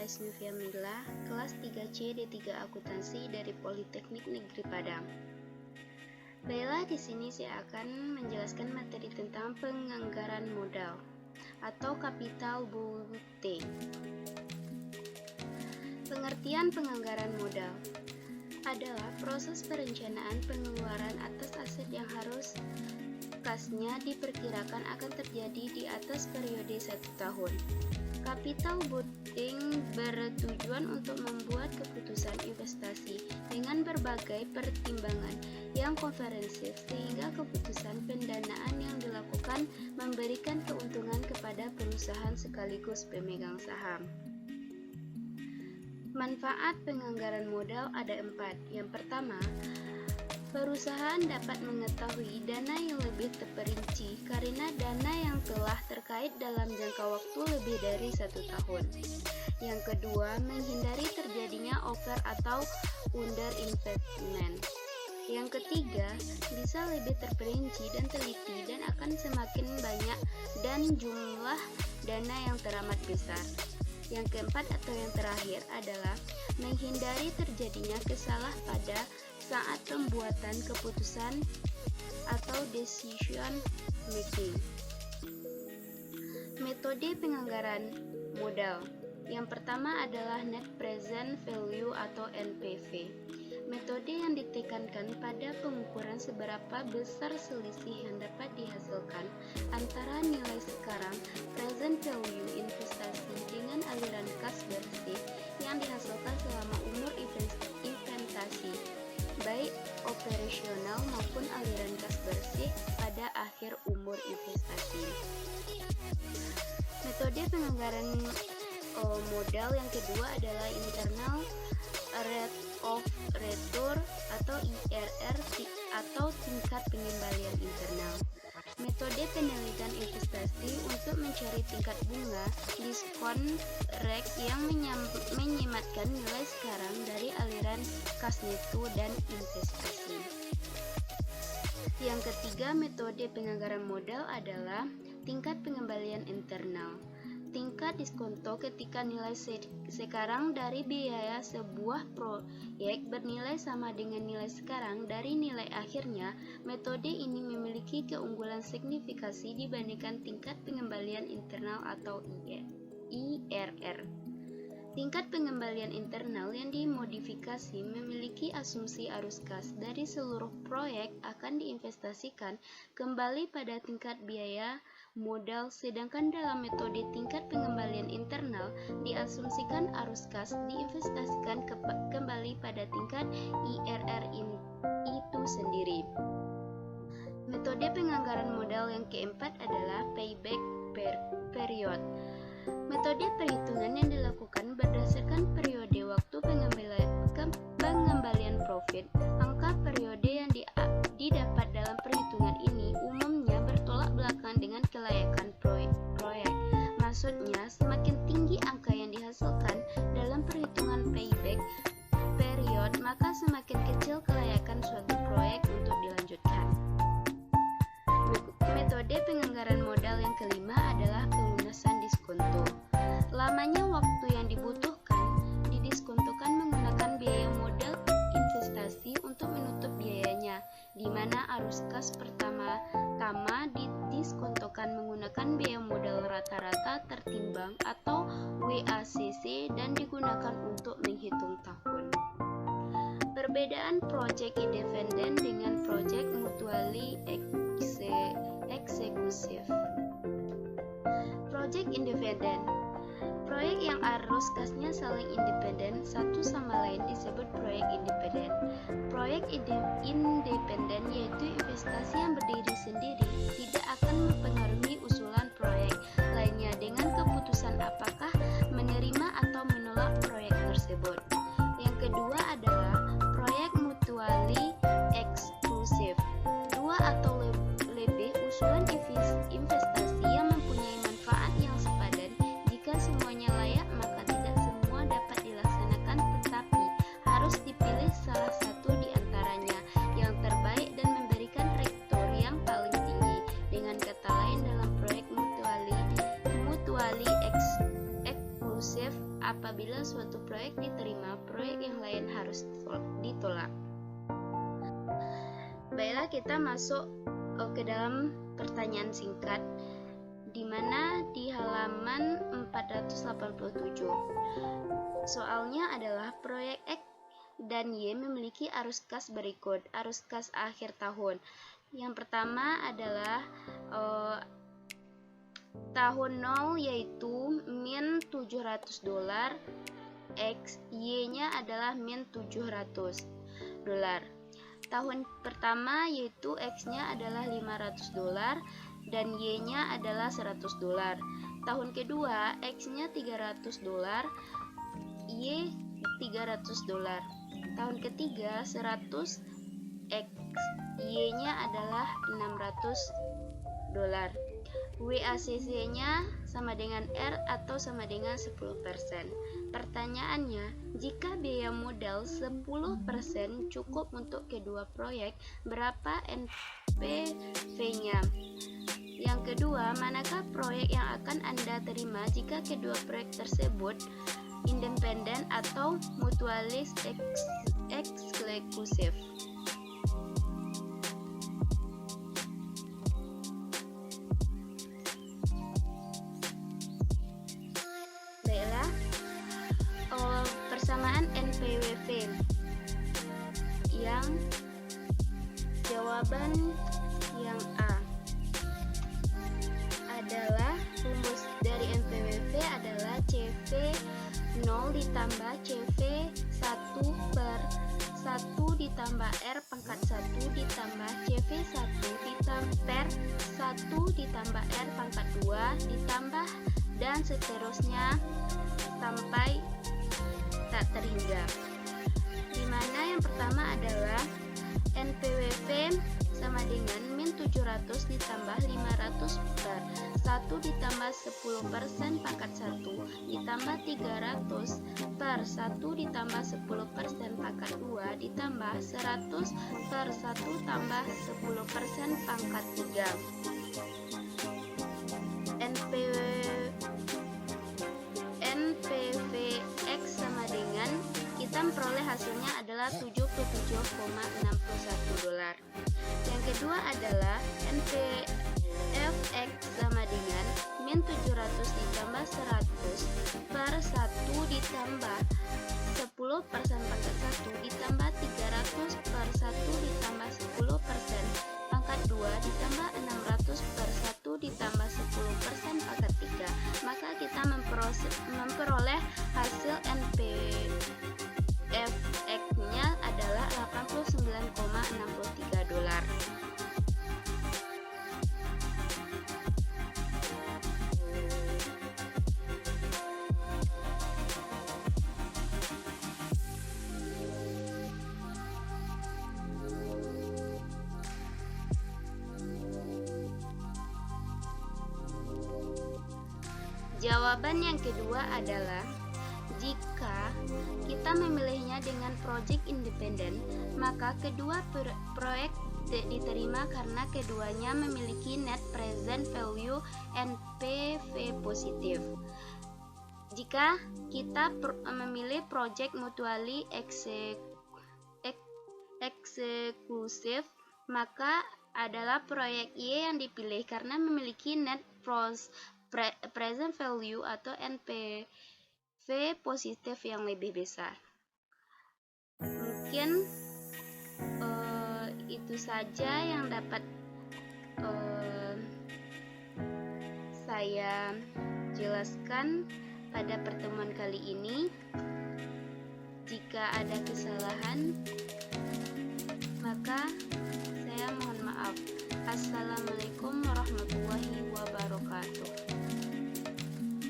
S. Nuvia Mila, kelas 3C D3 Akuntansi dari Politeknik Negeri Padang. Baiklah, di sini saya akan menjelaskan materi tentang penganggaran modal atau capital budgeting. Pengertian penganggaran modal adalah proses perencanaan pengeluaran atas aset yang harus kasnya diperkirakan akan terjadi di atas periode 1 tahun. Capital budgeting bertujuan untuk membuat keputusan investasi dengan berbagai pertimbangan yang komprehensif sehingga keputusan pendanaan yang dilakukan memberikan keuntungan kepada perusahaan sekaligus pemegang saham. Manfaat penganggaran modal ada 4. Yang pertama, perusahaan dapat mengetahui dana yang lebih terperinci karena dana yang telah terkait dalam jangka waktu lebih dari 1 tahun. Yang kedua, menghindari terjadinya over atau under investment. Yang ketiga, bisa lebih terperinci dan teliti dan akan semakin banyak dan jumlah dana yang teramat besar. Yang keempat atau yang terakhir adalah menghindari terjadinya kesalah pada saat pembuatan keputusan atau decision making. Metode penganggaran modal. Yang pertama adalah net present value atau NPV. Metode yang ditekankan pada pengukuran seberapa besar selisih yang dapat dihasilkan antara nilai sekarang present value investasi dengan aliran kas bersih yang dihasilkan selama umur investasi, baik operasional maupun aliran kas bersih pada akhir umur investasi. Metode penganggaran modal yang kedua adalah internal rate of return atau IRR atau tingkat pengembalian internal. Metode penelitian investasi untuk mencari tingkat bunga diskon rate yang menyematkan nilai sekarang dari aliran kas neto dan investasi. Yang ketiga, metode penganggaran modal adalah tingkat pengembalian internal. Tingkat diskonto ketika nilai sekarang dari biaya sebuah proyek bernilai sama dengan nilai sekarang dari nilai akhirnya. Metode ini memiliki keunggulan signifikasi dibandingkan tingkat pengembalian internal atau IRR. Tingkat pengembalian internal yang dimodifikasi memiliki asumsi arus kas dari seluruh proyek akan diinvestasikan kembali pada tingkat biaya modal, sedangkan dalam metode tingkat pengembalian internal diasumsikan arus kas diinvestasikan kembali pada tingkat IRR itu sendiri. Metode penganggaran modal yang keempat adalah payback period. Metode perhitungan yang dilakukan berdasarkan periode waktu pengembalian profit. Angka periode yang didapat dalam perhitungan ini umumnya bertolak belakang dengan kelayakan proyek. Maksudnya, semakin tinggi angka yang dihasilkan dalam perhitungan payback period, maka semakin kecil kelayakan suatu proyek untuk dilanjutkan. Metode penganggaran modal yang kelima adalah pelunasan diskonto. Lamanya waktu yang dibutuhkan didiskontokan menggunakan biaya modal investasi untuk menutup biayanya, di mana arus kas pertama-tama didiskontokan menggunakan biaya modal rata-rata tertimbang atau WACC dan digunakan untuk menghitung tahun. Perbedaan project independent dengan project mutually exclusive. Project independent. Proyek yang arus kasnya saling independen satu sama lain disebut proyek independen. Proyek independen yaitu investasi yang berdiri sendiri, tidak akan mempengaruhi usulan proyek lainnya dengan keputusan apakah menerima atau menolak proyek tersebut. Yang kedua adalah proyek mutually exclusive. Dua atau lebih usulan investasi yang mempunyai manfaat yang sepadan. Jika semuanya layak, maka tidak semua dapat dilaksanakan, tetapi harus dipilih salah satu di antaranya yang terbaik dan memberikan return yang paling tinggi. Dengan kata lain, dalam proyek apabila suatu proyek diterima, proyek yang lain harus ditolak. Baiklah, kita masuk ke dalam pertanyaan singkat, di mana di halaman 487. Soalnya adalah proyek X dan Y memiliki arus kas berikut. Arus kas akhir tahun. Yang pertama adalah tahun 0 yaitu min $700, X, Y-nya adalah min $700. Tahun pertama yaitu X-nya adalah $500 dan Y-nya adalah $100. Tahun kedua X-nya $300, Y $300. Tahun ketiga 100 X, Y-nya adalah $600. WACC-nya sama dengan R atau sama dengan 10%. Pertanyaannya, jika biaya modal 10% cukup untuk kedua proyek, berapa NPV-nya? Yang kedua, manakah proyek yang akan Anda terima jika kedua proyek tersebut independen atau mutualis eksklusif? Baiklah, persamaan NPWP. Yang jawaban yang A adalah rumus dari NPWP adalah CV 0 ditambah CV 1 per 1 ditambah R pangkat 1 ditambah CV 1 per 1 ditambah R pangkat 2 ditambah dan seterusnya sampai tak terhingga. Dimana yang pertama adalah NPWP sama dengan min 700 ditambah 500 per 1 ditambah 10% pangkat 1 ditambah 300 per 1 ditambah 10% pangkat 2 ditambah 100 per 1 tambah 10% pangkat 3. NPVX sama dengan kita memperoleh hasilnya adalah $77,61. Yang kedua adalah NPFX sama dengan min 700 ditambah 100 per 1 ditambah 10% pangkat 1 ditambah 300 per 1 ditambah 10% pangkat 2 ditambah 600 per 1 ditambah 10% pangkat 3. Maka kita memperoleh hasil NPFX-nya adalah $89,63. Jawaban yang kedua adalah jika kita memilihnya dengan project independen, maka kedua proyek diterima karena keduanya memiliki net present value NPV positif. Jika kita memilih project mutually eksklusif, maka adalah proyek Y yang dipilih karena memiliki net present value atau NPV positif yang lebih besar. Mungkin itu saja yang dapat saya jelaskan pada pertemuan kali ini. Jika ada kesalahan, maka saya mohon maaf. Assalamualaikum warahmatullahi wabarakatuh.